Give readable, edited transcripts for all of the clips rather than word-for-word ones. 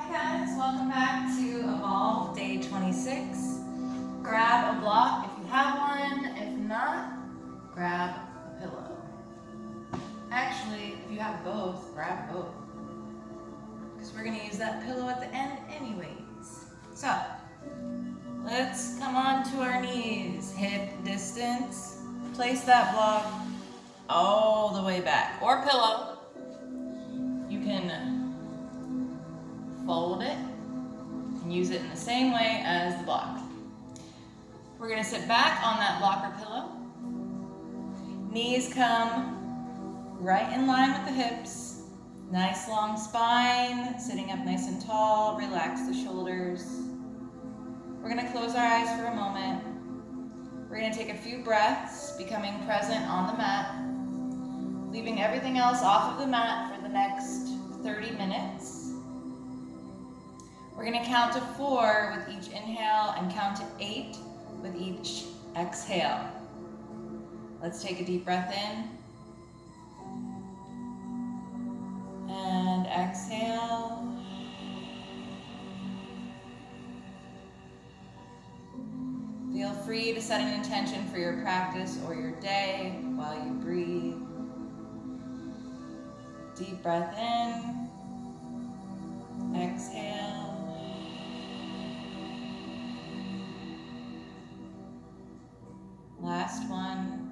Hi guys, welcome back to Evolve Day 26. Grab a block if you have one, if not, grab a pillow. Actually, if you have both, grab both. Because we're going to use that pillow at the end anyways. So, let's come on to our knees, hip distance. Place that block all the way back, or pillow. You can fold it and use it in the same way as the block. We're going to sit back on that block or pillow. Knees come right in line with the hips. Nice long spine, sitting up nice and tall. Relax the shoulders. We're going to close our eyes for a moment. We're going to take a few breaths, becoming present on the mat, leaving everything else off of the mat for the next 30 minutes. We're going to count to 4 with each inhale and count to 8 with each exhale. Let's take a deep breath in and exhale. Feel free to set an intention for your practice or your day while you breathe. Deep breath in, exhale. Last one.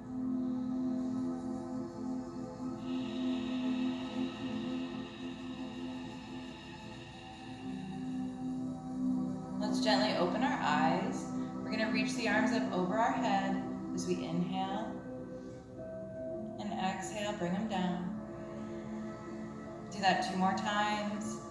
Let's gently open our eyes. We're going to reach the arms up over our head as we inhale and exhale, bring them down. Do that 2 more times.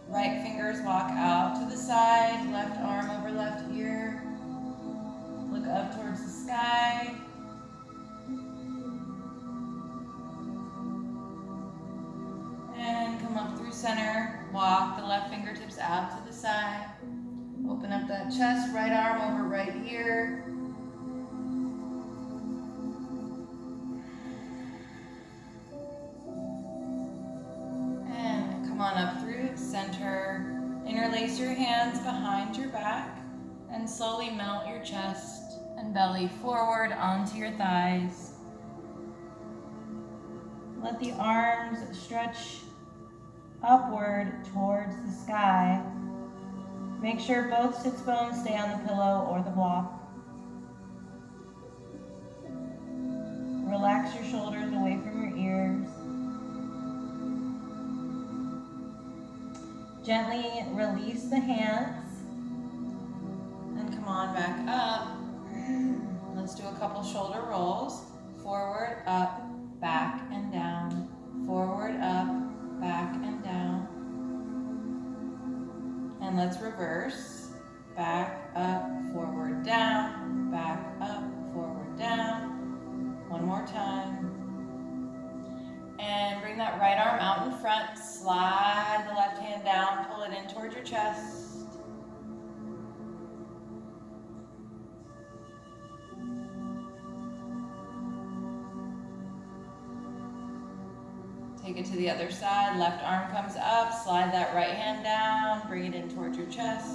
Right fingers walk out to the side, left arm over left ear. Look up towards the sky. And come up through center. Walk the left fingertips out to the side. Open up that chest, right arm over right ear. And come on up through center. Interlace your hands behind your back and slowly melt your chest and belly forward onto your thighs. Let the arms stretch upward towards the sky. Make sure both sits bones stay on the pillow or the block. Relax your shoulders away from your ears. Gently release the hands and come on back up. Let's do a couple shoulder rolls. Forward, up, back, and down. Forward, up, back, and down. And let's reverse. Back, up, forward, down. Back, up, forward, down. One more time. And bring that right arm out in front. Slide the left hand down. Pull it in towards your chest. Take it to the other side. Left arm comes up. Slide that right hand down. Bring it in towards your chest.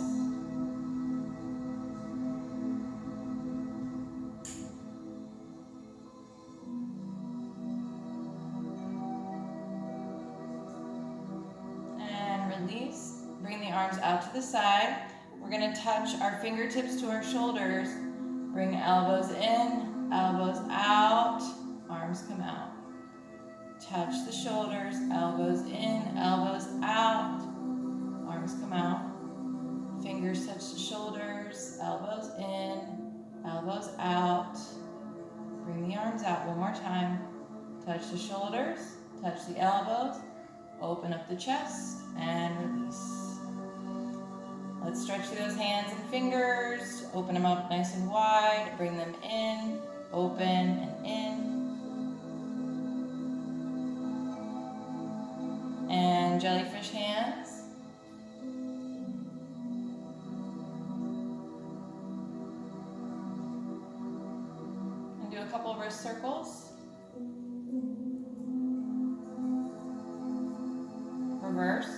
And release. Bring the arms out to the side. We're going to touch our fingertips to our shoulders. Bring elbows in, elbows out. Arms come out. Touch the shoulders, elbows in, elbows out, arms come out. Fingers touch the shoulders, elbows in, elbows out. Bring the arms out one more time. Touch the shoulders, touch the elbows, open up the chest, and release. Let's stretch through those hands and fingers, open them up nice and wide, bring them in, open and in. And jellyfish hands. a couple wrist circles. Reverse.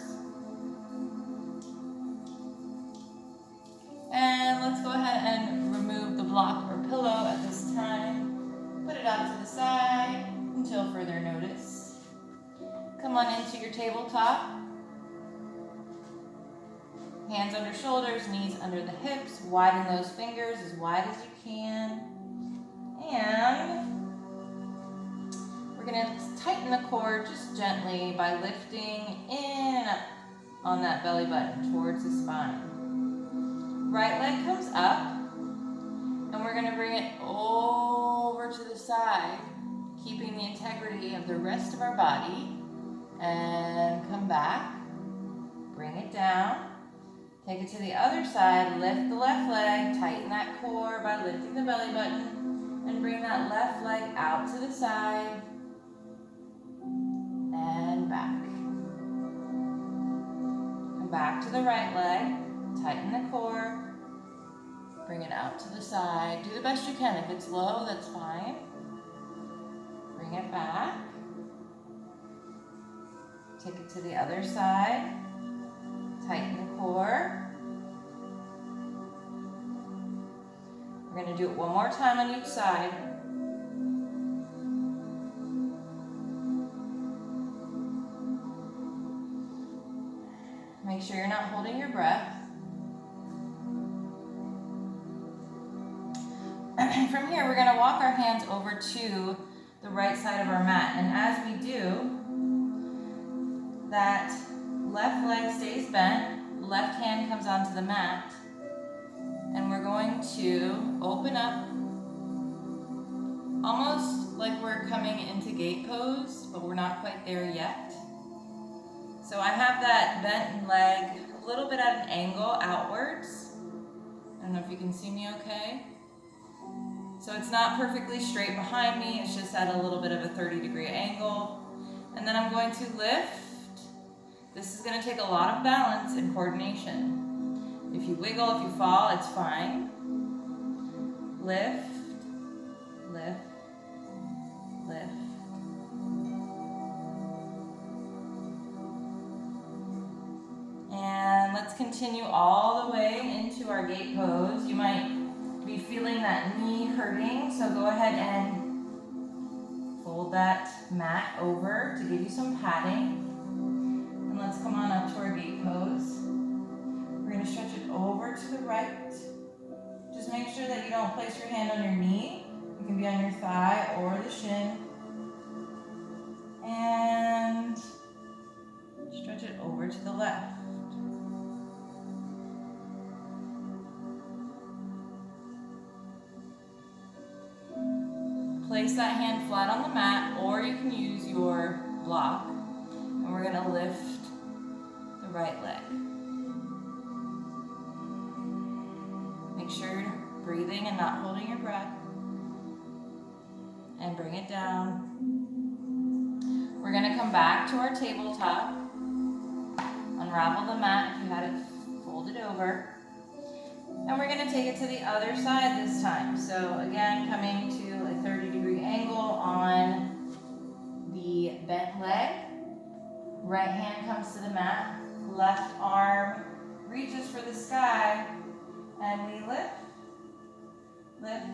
And let's go ahead and remove the block or pillow at this time. Put it out to the side until further notice. Come on into your tabletop. Hands under shoulders, knees under the hips. Widen those fingers as wide as you can. And we're going to tighten the core just gently by lifting in and up on that belly button towards the spine. Right leg comes up, and we're going to bring it over to the side, keeping the integrity of the rest of our body. And come back, bring it down, take it to the other side, lift the left leg, tighten that core by lifting the belly button, and bring that left leg out to the side, and back. Come back to the right leg, tighten the core, bring it out to the side. Do the best you can. If it's low, that's fine. Bring it back. Take it to the other side. Tighten the core. We're going to do it one more time on each side. Make sure you're not holding your breath. From here, we're going to walk our hands over to the right side of our mat. And as we do, that left leg stays bent, left hand comes onto the mat, and we're going to open up almost like we're coming into gate pose, but we're not quite there yet. So I have that bent leg a little bit at an angle outwards. I don't know if you can see me okay. So it's not perfectly straight behind me, it's just at a little bit of a 30-degree angle. And then I'm going to lift. This is going to take a lot of balance and coordination. If you wiggle, if you fall, it's fine. Lift, lift, lift. And let's continue all the way into our gate pose. You might be feeling that knee hurting, so go ahead and fold that mat over to give you some padding. And let's come on up to our gate pose. We're going to stretch it over to the right. Just make sure that you don't place your hand on your knee. It can be on your thigh or the shin. And stretch it over to the left. Place that hand flat on the mat, or you can use your block. And we're going to lift the right leg. Make sure you're breathing and not holding your breath. And bring it down. We're going to come back to our tabletop. Unravel the mat if you had it folded over. And we're going to take it to the other side this time. So again, coming to a 30-degree angle on the bent leg. Right hand comes to the mat. Left arm reaches for the sky. And we lift, lift,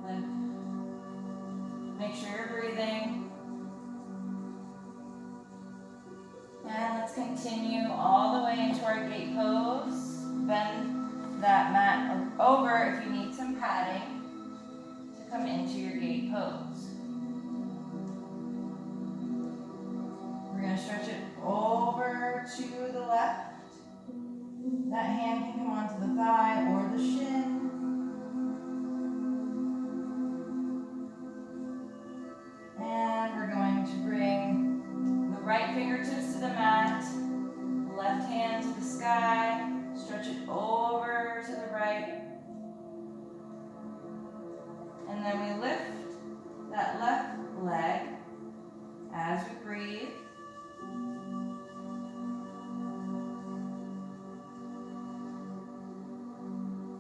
lift. Make sure you're breathing. And let's continue all the way into our gate pose. Bend that mat over if you need some padding to come into your gate pose. We're going to stretch it over to the left. That hand can come onto the thigh or the shin. And we're going to bring the right fingertips to the mat, left hand to the sky. Stretch it over to the right. And then we lift that left leg as we breathe.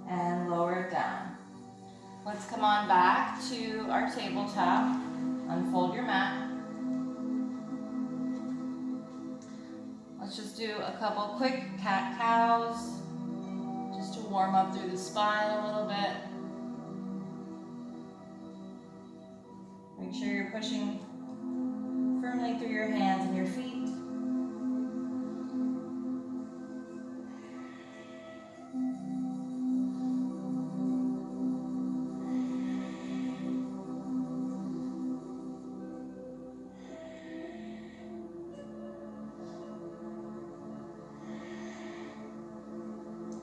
And lower it down. Let's let's come on back to our tabletop. Unfold your mat. Let's just do a couple quick cat-cows, just to warm up through the spine a little bit. Make sure you're pushing firmly through your hands and your feet.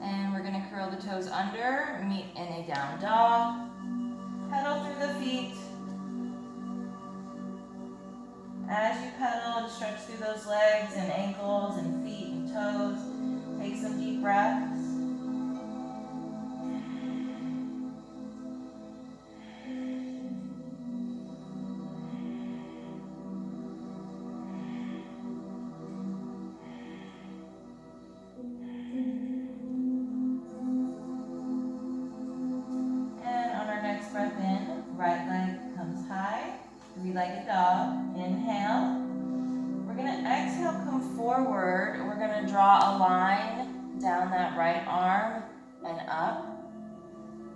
And we're going to curl the toes under, meet in a down dog. Pedal through the feet. As you pedal, stretch through those legs and ankles and feet and toes. Take some deep breaths. And on our next breath in, right leg comes high. Three-legged dog. Inhale. We're going to exhale, come forward. We're going to draw a line down that right arm and up.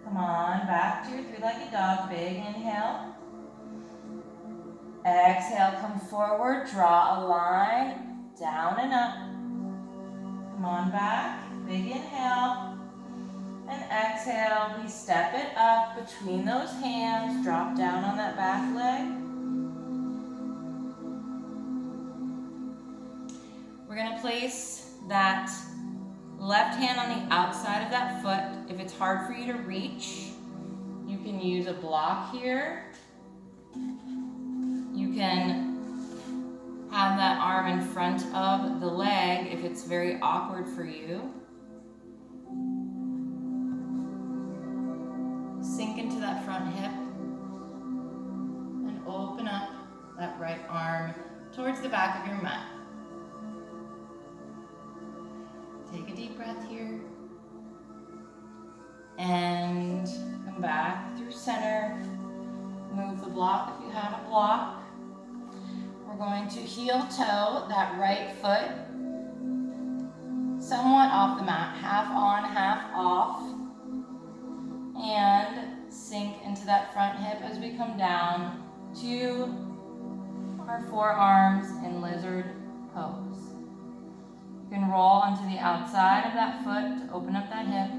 Come on, back to your three-legged dog. Big inhale. Exhale, come forward. Draw a line down and up. Come on back. Big inhale. And exhale, we step it up between those hands. Drop down on that back leg. We're going to place that left hand on the outside of that foot. If it's hard for you to reach, you can use a block here. You can have that arm in front of the leg if it's very awkward for you. Sink into that front hip and open up that right arm towards the back of your mat. Take a deep breath here. And come back through center. Move the block if you have a block. We're going to heel toe that right foot somewhat off the mat, half on, half off. And sink into that front hip as we come down to our forearms in lizard pose. You can roll onto the outside of that foot to open up that hip.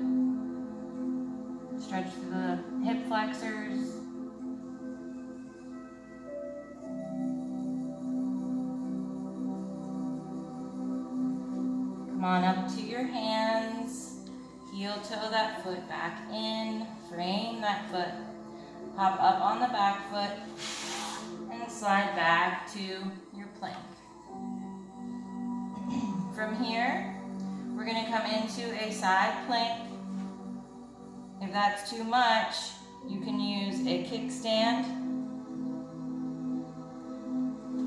Stretch through the hip flexors. Come on up to your hands. Heel toe that foot back in. Frame that foot. Hop up on the back foot and slide back to your plank. From here, we're going to come into a side plank. If that's too much, you can use a kickstand,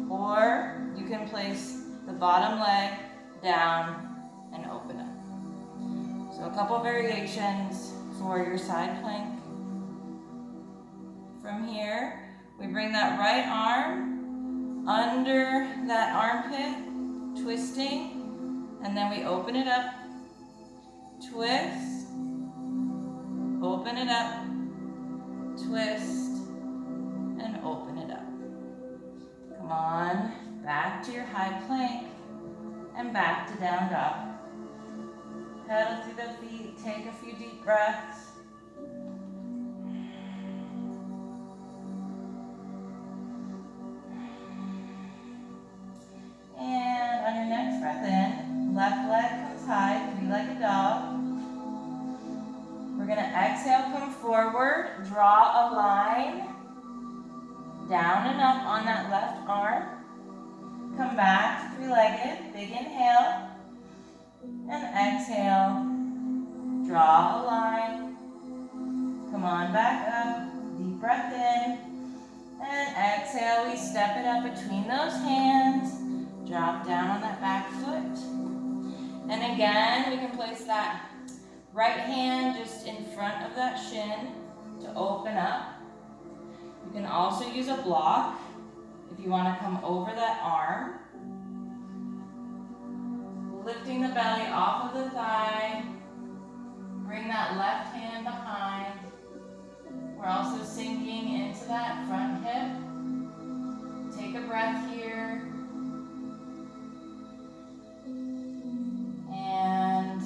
or you can place the bottom leg down and open up. So a couple variations for your side plank. From here, we bring that right arm under that armpit, twisting, and then we open it up, twist, open it up, twist, and open it up. Come on, back to your high plank, and back to down dog. Pedal through the feet, take a few deep breaths. And on your next breath in, left leg comes high, three-legged dog. We're going to exhale, come forward, draw a line down and up on that left arm. Come back to three-legged, big inhale, and exhale, draw a line. Come on back up, deep breath in, and exhale, we step it up between those hands, drop down on that back foot. And again, we can place that right hand just in front of that shin. to open up. You can also use a block if you want to come over that arm. Lifting the belly off of the thigh. Bring that left hand behind. We're also sinking into that front hip. Take a breath here. And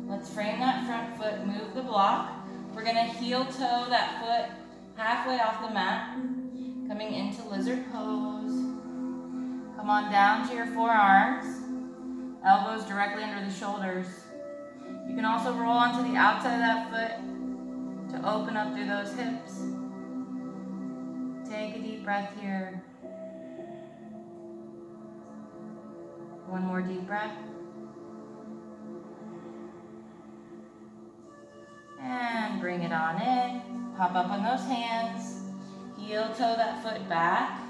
let's frame that front foot, move the block. We're gonna heel toe that foot halfway off the mat, coming into lizard pose. Come on down to your forearms, elbows directly under the shoulders. You can also roll onto the outside of that foot to open up through those hips. Take a deep breath here. One more deep breath. And bring it on in. Pop up on those hands. Heel toe that foot back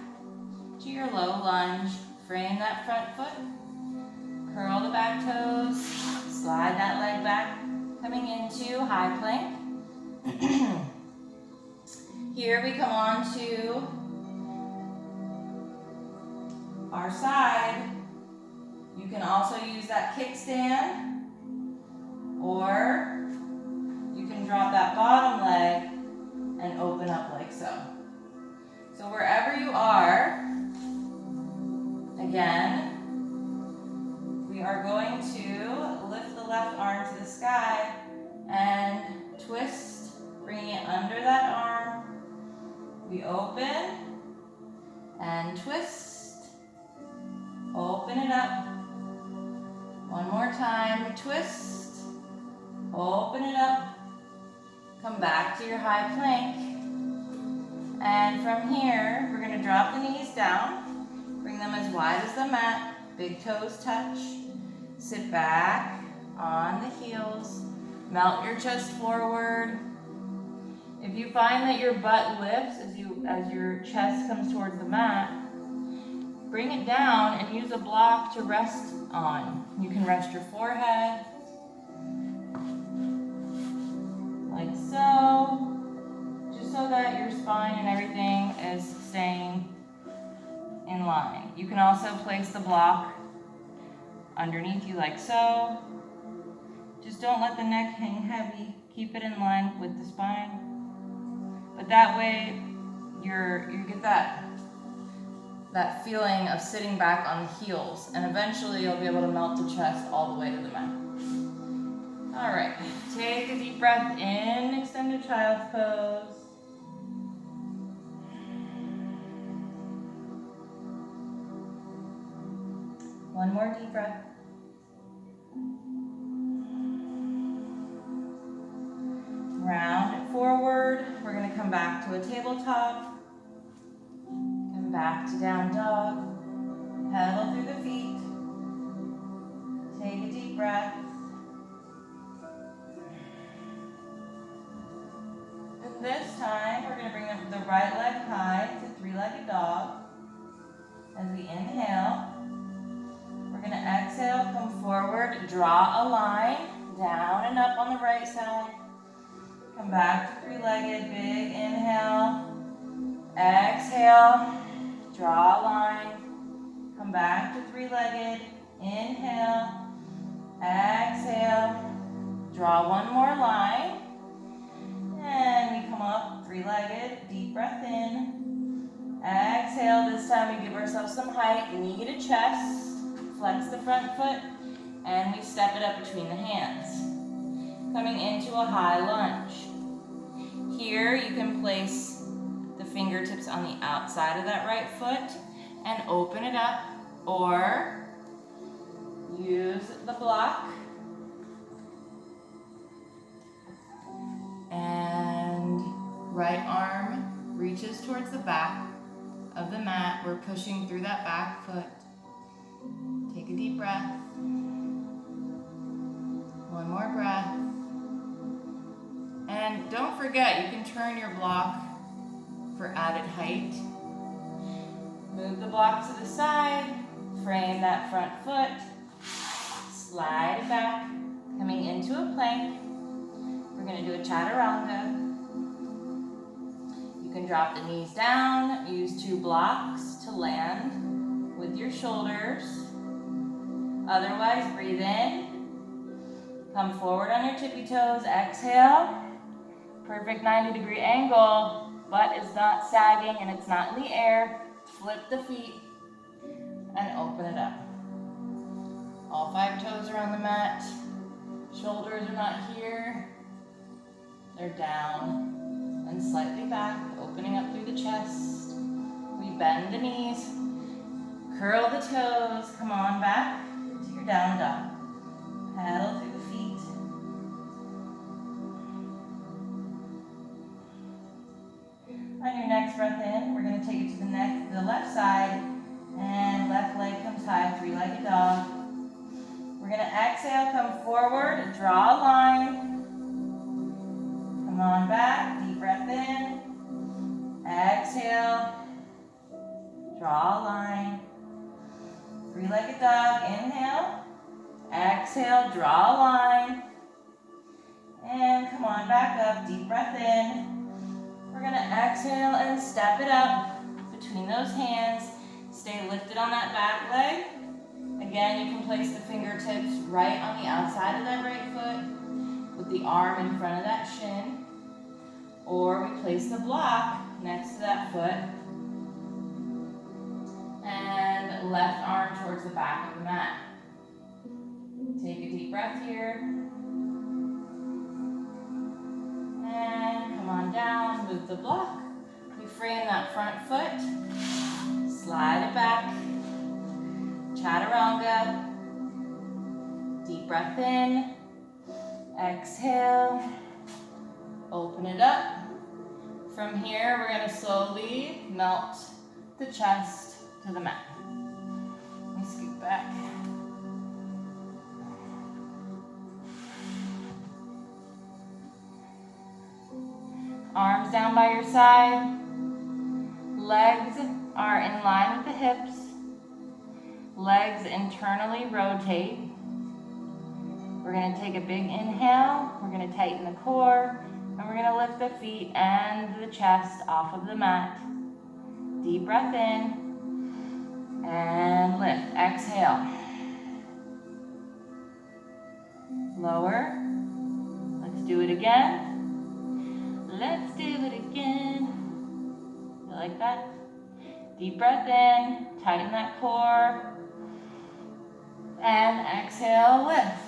to your low lunge. Frame that front foot. Curl the back toes. Slide that leg back. Coming into high plank. Here we come on to our side. You can also use that kickstand, or you can drop that bottom leg and open up like so. So wherever you are, again, we are going to lift the left arm to the sky and twist, bringing it under that arm. We open and twist, open it up. One more time, twist, open it up. Come back to your high plank. And from here, we're gonna drop the knees down, bring them as wide as the mat, big toes touch. Sit back on the heels, melt your chest forward. If you find that your butt lifts as your chest comes towards the mat, bring it down and use a block to rest on. You can rest your forehead, like so, just so that your spine and everything is staying in line. You can also place the block underneath you like so. Just don't let the neck hang heavy. Keep it in line with the spine. But that way, you get that feeling of sitting back on the heels, and eventually you'll be able to melt the chest all the way to the mat. All right, take a deep breath in, extended child's pose. One more deep breath. Round it forward. We're going to come back to a tabletop. Come back to down dog. Pedal through the feet. Take a deep breath. And this time, we're going to bring the right leg high to three-legged dog. As we inhale, we're going to exhale, come forward, draw a line, down and up on the right side. Come back to three-legged, big inhale. Exhale, draw a line. Come back to three-legged, inhale. Exhale, draw one more line. And we come up, three-legged, deep breath in. Exhale, this time we give ourselves some height, knee to chest. Flex the front foot, and we step it up between the hands. Coming into a high lunge. Here you can place the fingertips on the outside of that right foot and open it up, or use the block and right arm reaches towards the back of the mat. We're pushing through that back foot. Take a deep breath. One more breath. And don't forget, you can turn your block for added height. Move the block to the side. Frame that front foot. Slide it back. Coming into a plank. We're going to do a chaturanga. can drop the knees down, use 2 blocks to land with your shoulders. Otherwise, breathe in, come forward on your tippy toes, exhale. Perfect 90-degree angle, butt is not sagging and it's not in the air. Flip the feet and open it up. All 5 toes are on the mat. Shoulders are not here. They're down and slightly back, opening up through the chest. We bend the knees, curl the toes, come on back to your down dog. Paddle through the feet. On your next breath in, we're going to take it to the left side, and left leg comes high, 3-legged dog. We're going to exhale, come forward, draw a line. Come on back, deep breath in. Exhale, draw a line. 3-legged dog, inhale. Exhale, draw a line. And come on back up, deep breath in. We're going to exhale and step it up between those hands. Stay lifted on that back leg. Again, you can place the fingertips right on the outside of that right foot with the arm in front of that shin. Or we place the block next to that foot and left arm towards the back of the mat. Take a deep breath here. And come on down, move the block. We frame that front foot, slide it back, chaturanga. Deep breath in, exhale, open it up. From here, we're going to slowly melt the chest to the mat. Let me scoot back. Arms down by your side. Legs are in line with the hips. Legs internally rotate. We're going to take a big inhale. We're going to tighten the core. And we're going to lift the feet and the chest off of the mat. Deep breath in. And lift. Exhale. Lower. Let's do it again. Let's do it again. You like that? Deep breath in, tighten that core, and exhale, lift.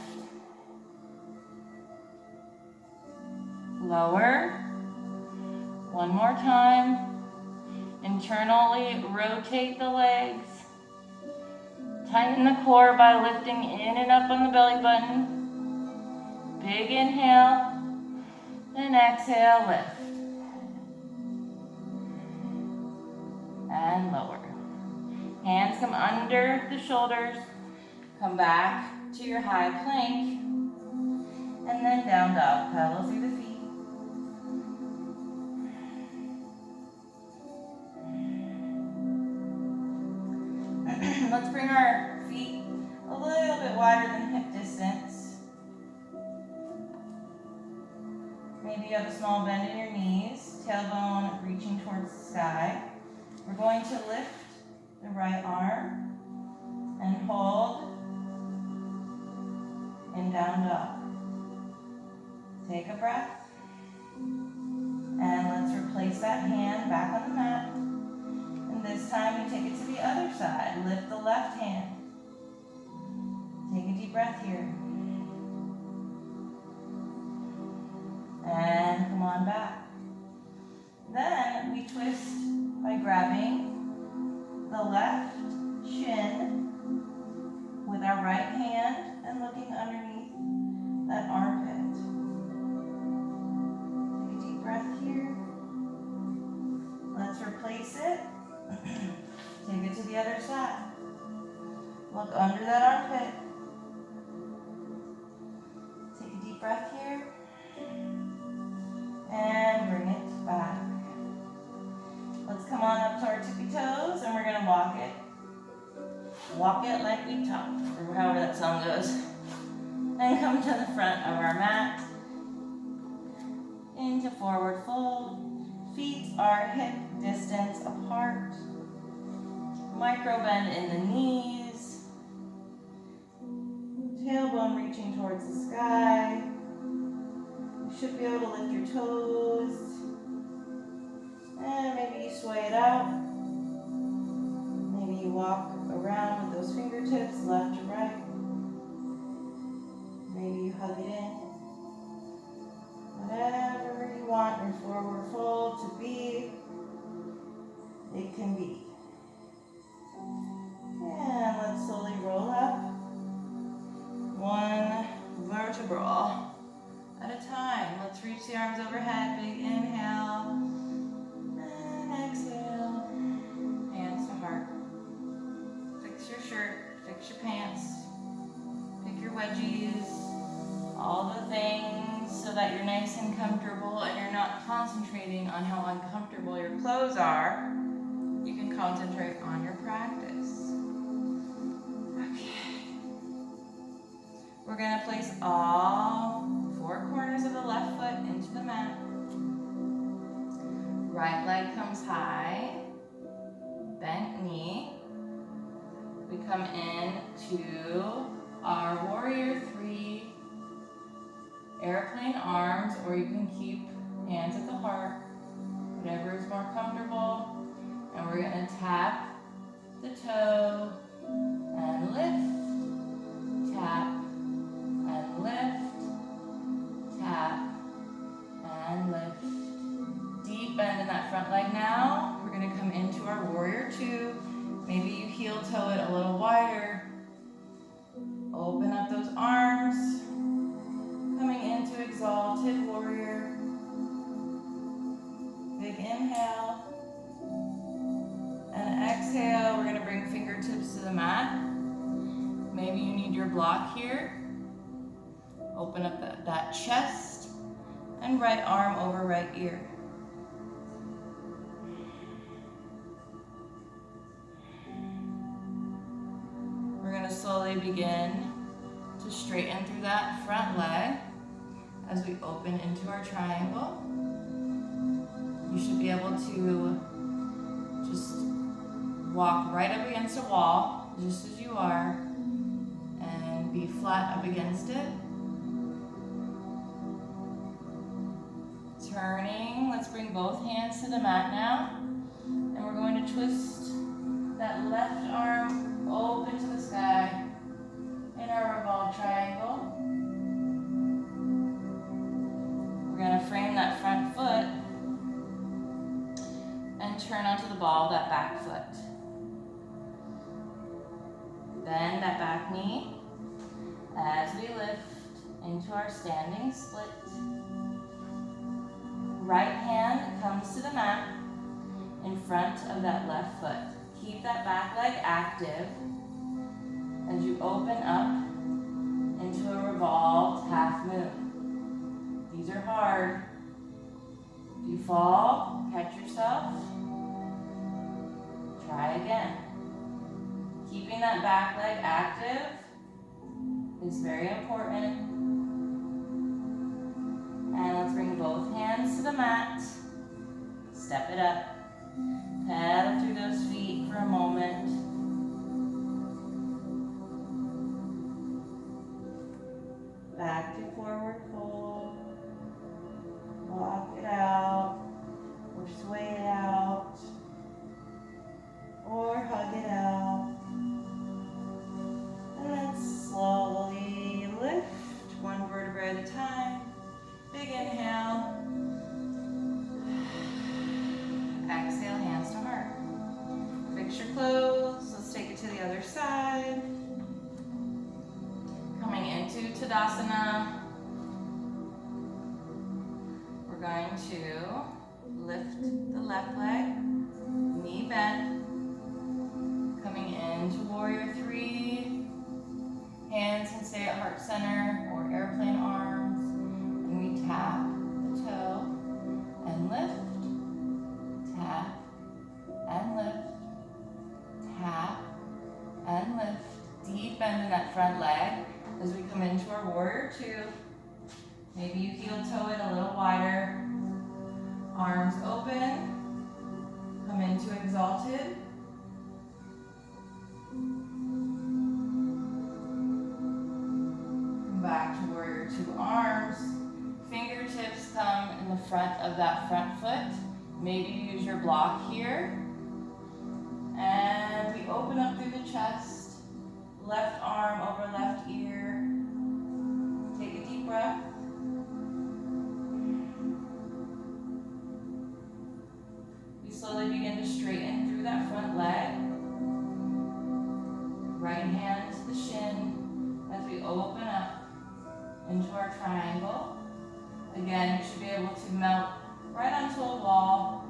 Lower. One more time. Internally rotate the legs. Tighten the core by lifting in and up on the belly button. Big inhale. And exhale, lift. And lower. Hands come under the shoulders. Come back to your high plank. And then down dog. Pedal through the feet. Let's bring our feet a little bit wider than hip distance. Maybe you have a small bend in your knees, tailbone reaching towards the sky. We're going to lift the right arm and hold in down dog. Take a breath. And let's replace that hand back on the mat. And this time we take it to the other side. Lift the left hand. Take a deep breath here. And come on back. Then we twist by grabbing the left shin with our right hand and looking underneath that armpit. Take a deep breath here. Let's replace it. Take it to the other side. Look under that armpit. Take a deep breath here. And bring it back. Let's come on up to our tippy toes and we're going to walk it. Walk it like we talk, or however that song goes. And come to the front of our mat. Into forward fold. Feet are hip distance apart. Micro bend in the knees. Tailbone reaching towards the sky. You should be able to lift your toes. And maybe you sway it out. Maybe you walk around with those fingertips, left to right. Maybe you hug it in. Whatever you want your forward fold to be, it can be. And let's slowly roll up. One vertebra at a time. Let's reach the arms overhead. Big inhale. And exhale. Hands to heart. Fix your shirt. Fix your pants. Pick your wedgies. All the things so that you're nice and comfortable and you're not concentrating on how uncomfortable your clothes are. You can concentrate on your practice. Okay. We're going to place all four corners of the left foot into the mat. Right leg comes high. Bent knee. We come in to our warrior three. Airplane arms, or you can keep hands at the heart, whatever is more comfortable. And we're going to tap the toe and lift, tap and lift, tap and lift. Deep bend in that front leg now. We're going to come into our warrior two. Maybe you heel toe it a little wider. Open up those arms. Coming into exalted warrior. Big inhale. And exhale, we're going to bring fingertips to the mat. Maybe you need your block here. Open up that chest. And right arm over right ear. We're going to slowly begin to straighten through that front leg. As we open into our triangle, you should be able to just walk right up against a wall, just as you are, and be flat up against it. Turning, let's bring both hands to the mat now, and we're going to twist that left arm open to the sky in our revolved triangle. We're going to frame that front foot and turn onto the ball of that back foot. Bend that back knee as we lift into our standing split. Right hand comes to the mat in front of that left foot. Keep that back leg active as you open up into a revolved half moon. These are hard. If you fall, catch yourself. Try again. Keeping that back leg active is very important. And let's bring both hands to the mat. Step it up. Pedal through those feet for a moment. Back to forward fold. Walk it out, or sway it out, or hug it out. And then slowly lift, one vertebra at a time. Big inhale. Exhale, hands to heart. Fix your clothes. Let's take it to the other side. Coming into Tadasana. We're going to lift the left leg, knee bent. Coming into warrior three. Hands can stay at heart center or airplane arms. And we tap the toe and lift. Tap and lift. Tap and lift. Deep bend in that front leg as we come into our warrior two. Maybe you heel toe it a little wider. Arms open. exalted. Come back to warrior two. Arms, fingertips come in the front of that front foot. Maybe use your block here. And we open up through the chest. Left arm over left ear. Take a deep breath. We slowly begin to straighten through that front leg. Right hand to the shin as we open up into our triangle. Again, you should be able to melt right onto a wall,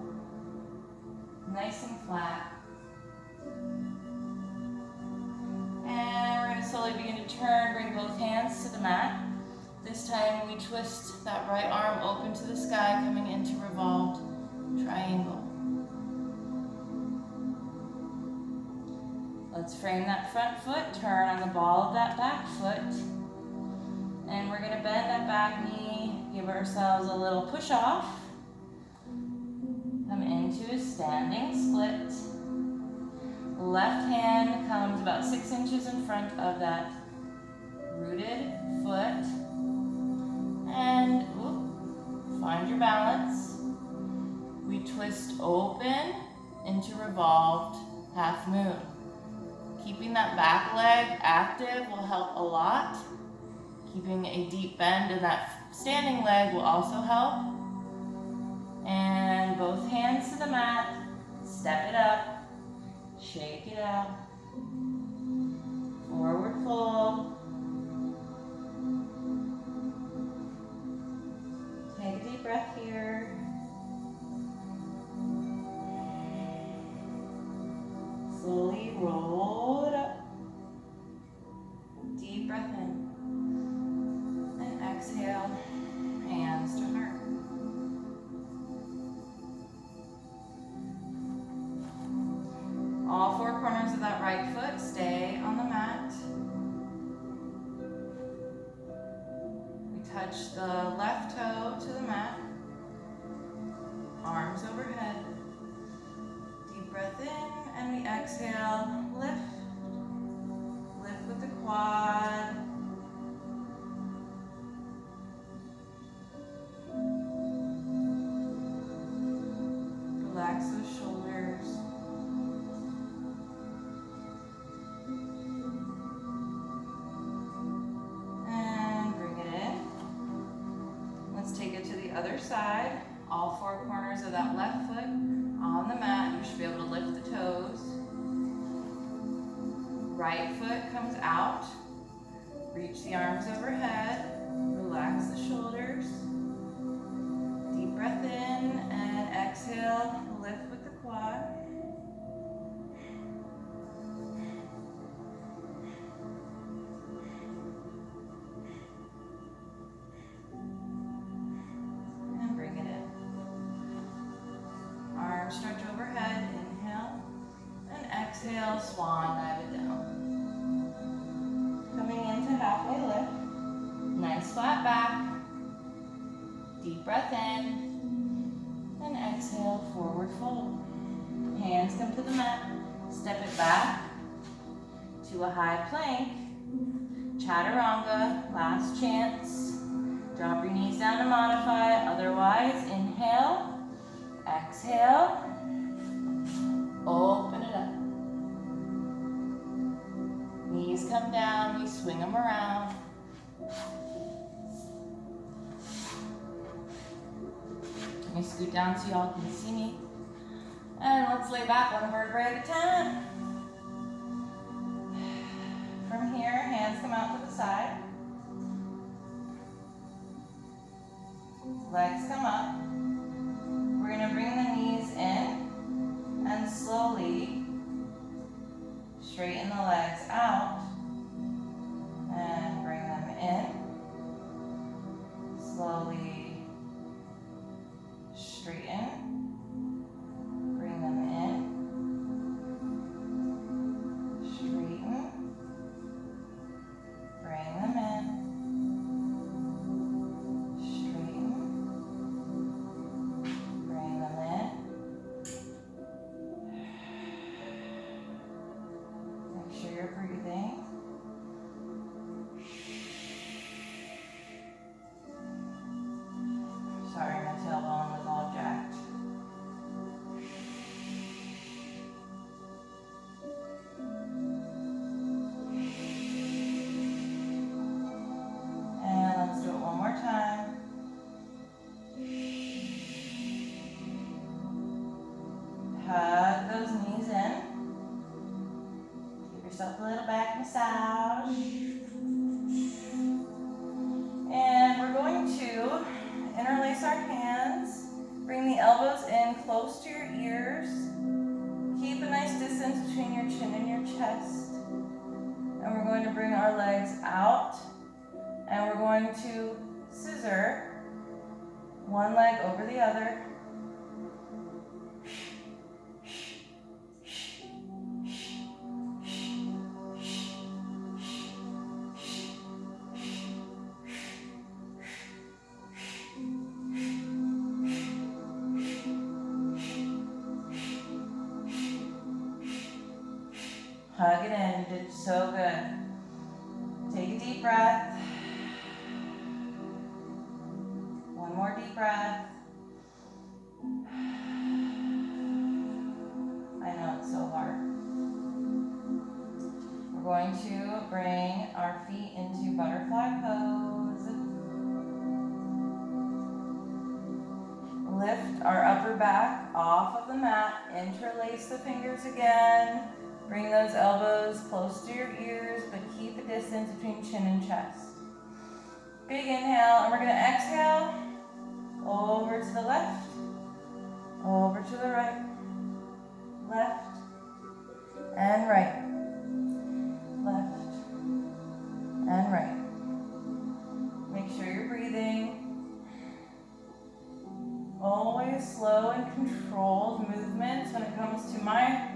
nice and flat. And we're going to slowly begin to turn, bring both hands to the mat. This time we twist that right arm open to the sky, coming into revolved triangle. Let's frame that front foot, turn on the ball of that back foot. And we're going to bend that back knee, give ourselves a little push off. Come into a standing split. Left hand comes about 6 inches in front of that rooted foot. And find your balance. We twist open into revolved half moon. Keeping that back leg active will help a lot. Keeping a deep bend in that standing leg will also help. And both hands to the mat. Step it up. Shake it out. Forward fold. Take a deep breath here. Slowly roll it up. Deep breath in. And exhale, hands to heart. All four corners of that right foot stay on the mat. We touch the left toe to the mat. Arms overhead. Deep breath in, and we exhale, lift. Lift with the quad. Relax those shoulders. And bring it in. Let's take it to the other side. All four corners of that left foot on the mat. You should be able to lift the toes. Right foot comes out. Reach the arms overhead. Relax the shoulders. Deep breath in and exhale. Lift with the quad. And bring it in. Arms stretch overhead. Inhale. And exhale. Swan dive it down. Coming into halfway lift. Nice flat back. Deep breath in. And exhale, forward fold. Hands come to the mat. Step it back to a high plank. Chaturanga, last chance. Drop your knees down to modify. Otherwise, inhale, exhale, open it up. Knees come down, we swing them around. Let me scoot down so y'all can see me. And let's lay back one vertebrae at a time. From here, hands come out to the side. Legs come up. We're going to bring the knees in and slowly straighten the legs out and bring them in. Slowly straighten, bring them in, straighten, bring them in, straighten, bring them in, yourself a little back massage. And we're going to interlace our hands. Bring the elbows in close to your ears. Keep a nice distance between your chin and your chest. And we're going to bring our legs out. And we're going to scissor one leg over the other. Hug it in, you did so good. Take a deep breath. One more deep breath. I know it's so hard. We're going to bring our feet into butterfly pose. Lift our upper back off of the mat. Interlace the fingers again. Bring those elbows close to your ears, but keep a distance between chin and chest. Big inhale, and we're going to exhale. Over to the left, over to the right, left, and right, left, and right. Make sure you're breathing. Always slow and controlled movements when it comes to my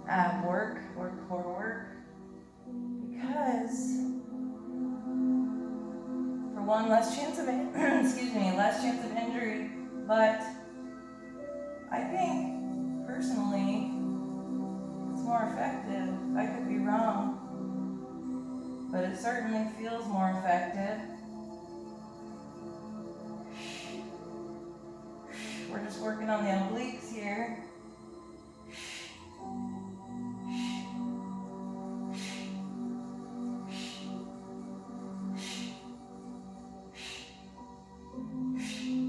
ab work or core work, because for one, less chance of less chance of injury. But I think personally it's more effective. I could be wrong, but it certainly feels more effective. We're just working on the obliques here.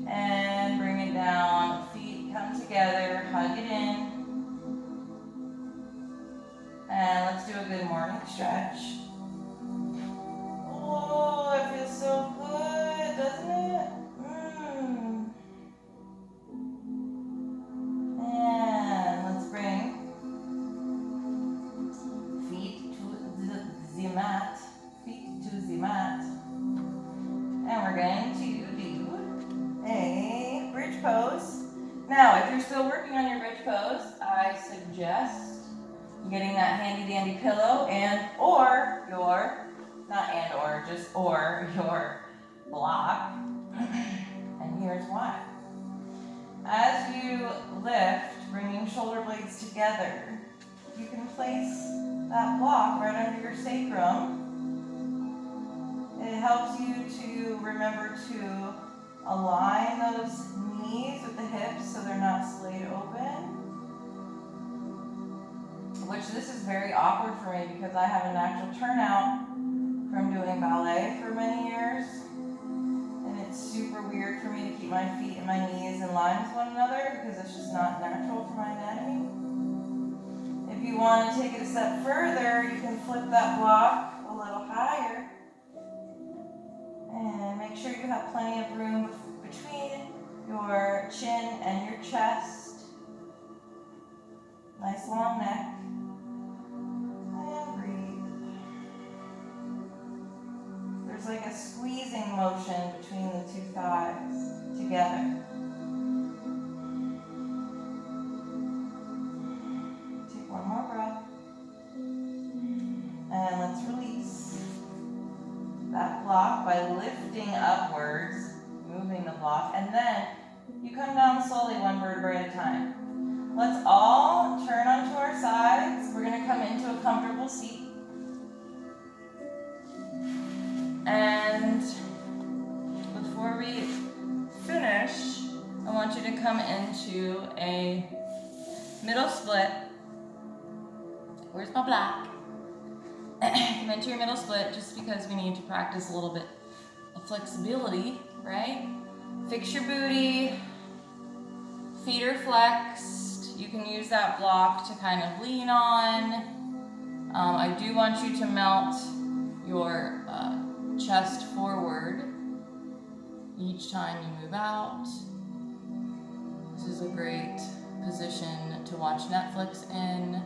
And bring it down. Feet come together. Hug it in. And let's do a good morning stretch. Oh, it feels so good, doesn't it? And let's bring feet to the mat. Feet to the mat. And we're going to do a bridge pose. Now, if you're still working on your bridge pose, I suggest getting that handy dandy pillow or your block. And here's why. As you lift, bringing shoulder blades together, you can place that block right under your sacrum. It helps you to remember to align those knees with the hips so they're not splayed open. Which this is very awkward for me because I have a natural turnout from doing ballet for many years. And it's super weird for me to keep my feet and my knees in line with one another because it's just not natural for my anatomy. If you want to take it a step further, you can flip that block a little higher. And make sure you have plenty of room between your chin and your chest. Nice long neck. And breathe. There's like a squeezing motion between the two thighs together. Take one more breath. And let's release that block by lifting upwards, moving the block, and then you come down slowly one vertebra at a time. Let's all turn onto our sides. We're going to come into a comfortable seat. And before we finish, I want you to come into a middle split. Where's my block? Come into your middle split just because we need to practice a little bit of flexibility, right? Fix your booty, feet are flexed. You can use that block to kind of lean on. I do want you to melt your chest forward each time you move out. This is a great position to watch Netflix in,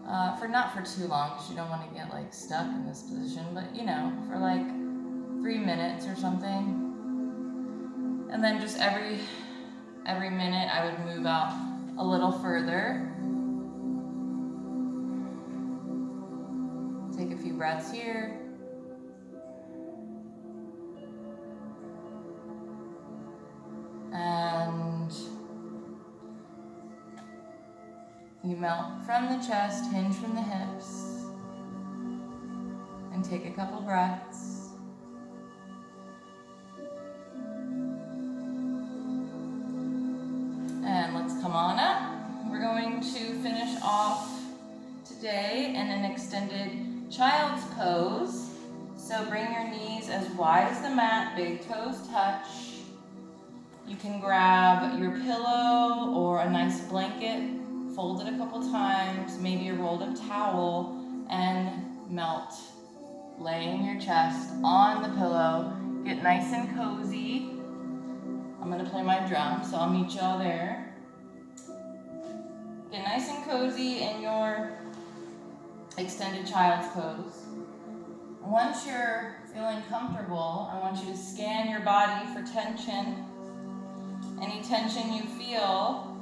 not for too long, because you don't want to get like stuck in this position, but you know, for like 3 minutes or something. And then just every minute I would move out a little further. Take a few breaths here. And you melt from the chest, hinge from the hips, and take a couple breaths. And let's come on up. We're going to finish off today in an extended child's pose. So bring your knees as wide as the mat, big toes touch. You can grab your pillow or a nice blanket, fold it a couple times, maybe a rolled up towel, and melt. Laying your chest on the pillow. Get nice and cozy. I'm gonna play my drum, so I'll meet y'all there. Get nice and cozy in your extended child's pose. Once you're feeling comfortable, I want you to scan your body for tension. Any tension you feel,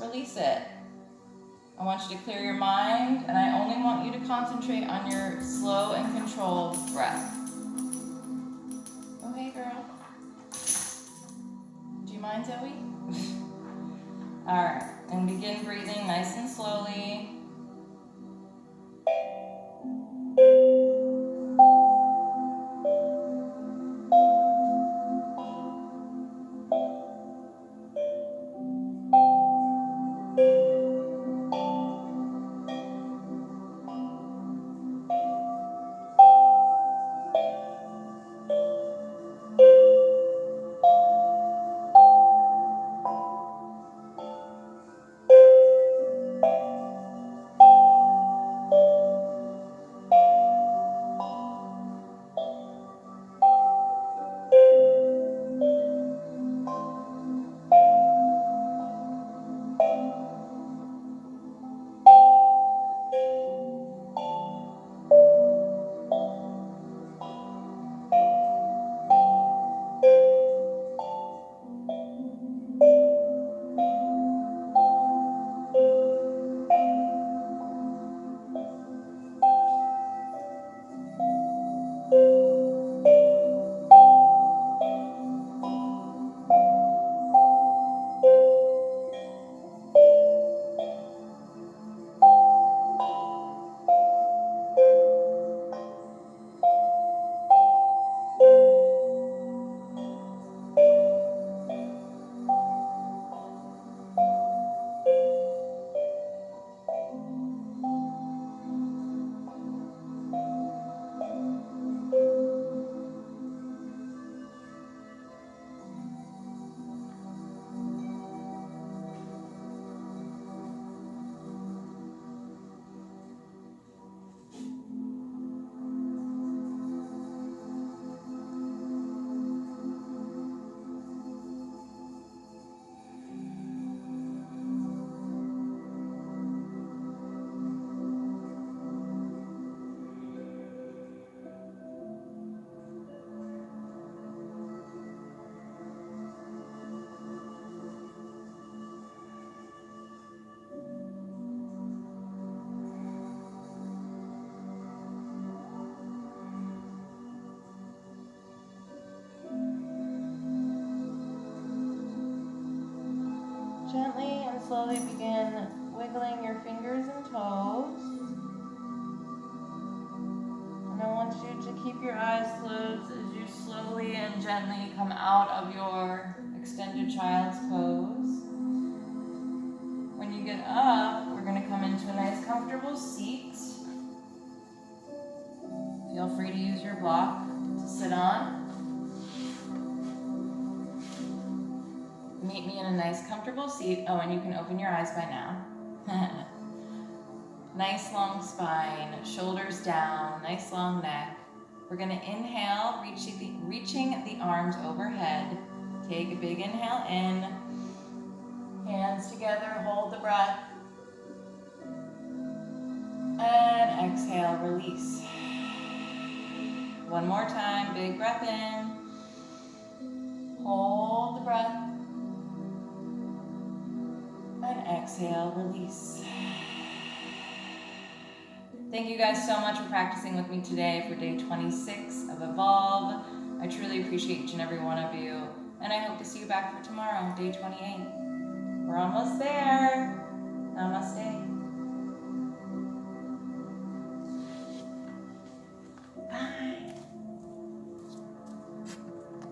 release it. I want you to clear your mind, and I only want you to concentrate on your slow and controlled breath. Oh, hey, girl. Do you mind, Zoe? All right, and begin breathing nice and slowly. Gently and slowly begin wiggling your fingers and toes. And I want you to keep your eyes closed as you slowly and gently come out of your extended child's pose. When you get up, we're going to come into a nice comfortable seat. Feel free to use your block to sit on. Meet me in a nice comfortable seat. Oh, and you can open your eyes by now. Nice long spine, shoulders down, nice long neck. We're gonna inhale, reaching the arms overhead. Take a big inhale in, hands together, hold the breath. And exhale, release. One more time, big breath in. Hold the breath. And exhale, release. Thank you guys so much for practicing with me today for day 26 of Evolve. I truly appreciate each and every one of you. And I hope to see you back for tomorrow, day 28. We're almost there. Namaste.